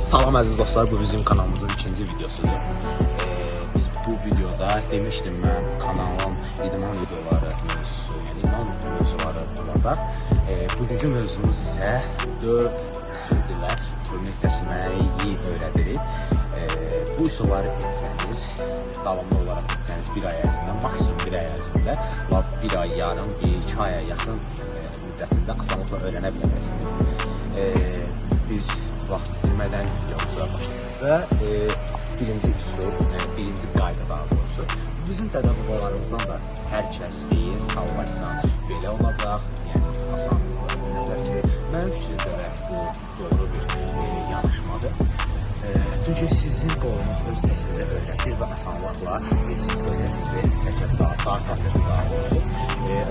Salam əziz dostlar, bu bizim kanalımızın ikinci videosudur. Biz bu videoda demiştim mən kanalım idman videoları mövzusu, yəni idman mövzuları olacaq. Bugünkü mövzumuz isə 4 üsul ilə turnir çəkilməyi öyrədirik. Bu üsulları etsəniz, davamlı olaraq etsəniz bir ay ərzində, maksimum bir ay ərzində, bir ay yarım, 1-2 aya yaxın müddətində asanlıqla öyrənə bilərsiniz. Biz vaxt bilmədən videomuza başlayırıq və birinci üsul, birinci qayda daha doğrusu. Bizim pedaqoqlarımızdan da hər kəs deyir, sallaysan belə olacaq, yəni asanlıqla öyrənəcəksiniz. Mənim fikrimdə də bu doğru bir yanaşmadır. Çünki sizin qolunuz öz çəkinizə öyrətir və asanlıqla siz öz çəkinizi çəkir, daha tərtəsi daha olsun.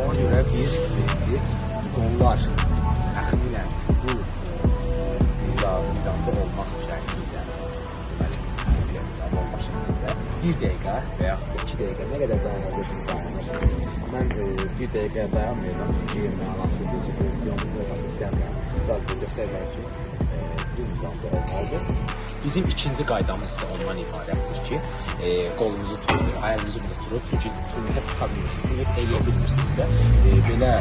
Ona görə biz birinci qollar təxminən bu nizamda olmaq şəkildə, deməli, olmaq şəkildə 1 dəqiqə və yaxud 2 dəqiqə nə qədər dayanabilirsiniz, dayanırsınız. Mən 1 dəqiqə dayanmayacağım, çünki mənasız bir videomuzda olmaq istəyirəm, sadəcə göstərmək üçün bu nizamda olmalıdır. Bizim ikinci qaydamız isə ondan ibarətdir ki, qolumuzu tutuyor, ayağımızı burada tutuyor, çünki turnirə çıxa bilirsiniz, turnir eləyə bilmirsinizsə, belə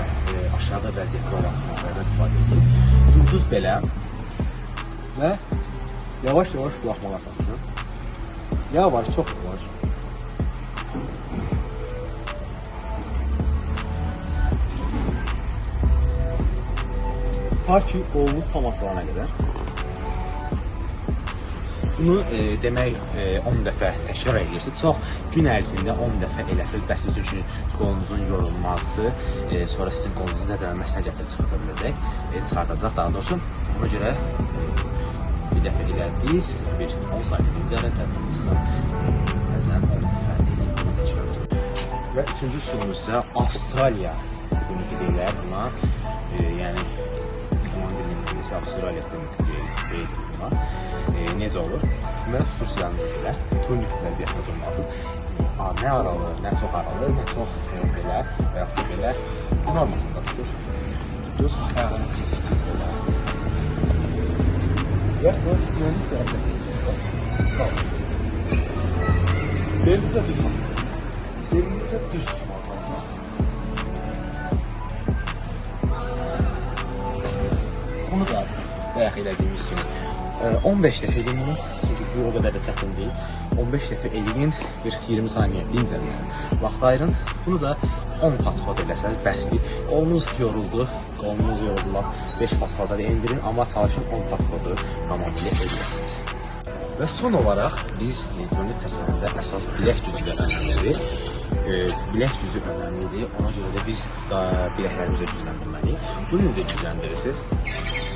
aşağıda vəziyyətli olan turnirlərdən istifadə edilir. Durduz belə və yavaş-yavaş buraxmağa çalışın. Yavaş, çox yavaş. Ta ki, qolunuz tam asılana qədər. Bunu demək 10 dəfə təkrar edirsiniz. Çox gün ərzində 10 dəfə eləsəz bəsdir, çünki qolunuzun yorulması sonra sizin qolunuzu zədələnməsinə gətirib çıxardacaq daha doğrusu. Ona görə bir dəfə elədiniz, 10 saniyə dincəlin, təzələn çıxın, təzələn 10 dəfə eləyin, bunu təkrar edin. Və üçüncü üsulumuz isə Avstraliya turniki deyirlər buna, yəni idman dilində isə Avstraliya turniki deyilir buna. Necə olur? Deməli, tutursunuz belə, turnik vəziyyətdə durmalısınız. Nə aralı, nə çox aralı, nə çox belə və yaxud da belə normasında tutursunuz. Ayağınızı çəksiniz belə. Və böyle siniriniz də qalmışsınız. Belinizə düz tutun. Belinizə düz tutmalısınız. Bunu da bayaq elədiyimiz kimi 15 dəfə edin bunu, çünki bu o qədər də çətin deyil. 15 dəfə edin, bir 20 saniyə dincəlin, vaxt ayırın. Bunu da 10 pat-pat eləsəniz bəsdir. Qolunuz yoruldu, 5 pat-pata da endirin, amma çalışın 10 pat-patı tamamilə ediləsiniz. Və son olaraq biz turnir çəkilməndə əsas bilək gücü önemlidir. Bilək gücü önemlidir, ona görə də biz biləklərimizi gücləndirməliyik. Bunu necə gücləndirirsiniz?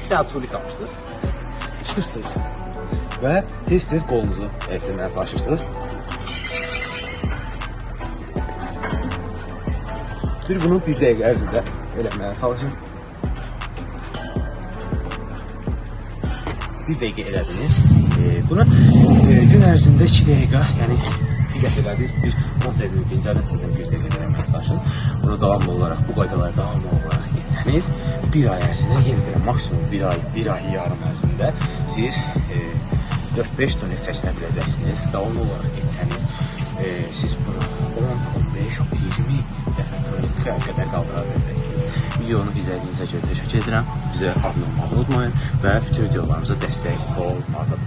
Bir daha turik yapırsınız. Çıxırsınız və tez-tez qolunuzu etdirməyə çalışırsınız. Bunu 1 dəqiqə ərzində eləməyə çalışın. 1 dəqiqə elədiniz. Bunu gün ərzində 2 dəqiqə, yəni bir dəfə elədiniz, 10 dəqiqə dincəlin, təzən 1 dəqiqə eləməyə çalışın. Bunu davamlı olaraq, bu qaydaları davamlı olaraq etsəniz, 1 ay ərzində, yenə belə maksimum 1 ay yarım ərzində siz 4-5 turnir çəkinə biləcəksiniz. Davamlı olaraq etsəniz, siz bunu 10-15-20 dəfə turnirə qədər qaldıra biləcəksiniz. Videonu izlədiyinizə görə təşəkkür edirəm. Bizə abunə olmağı unutmayın və bütün videolarımıza dəstək olmağı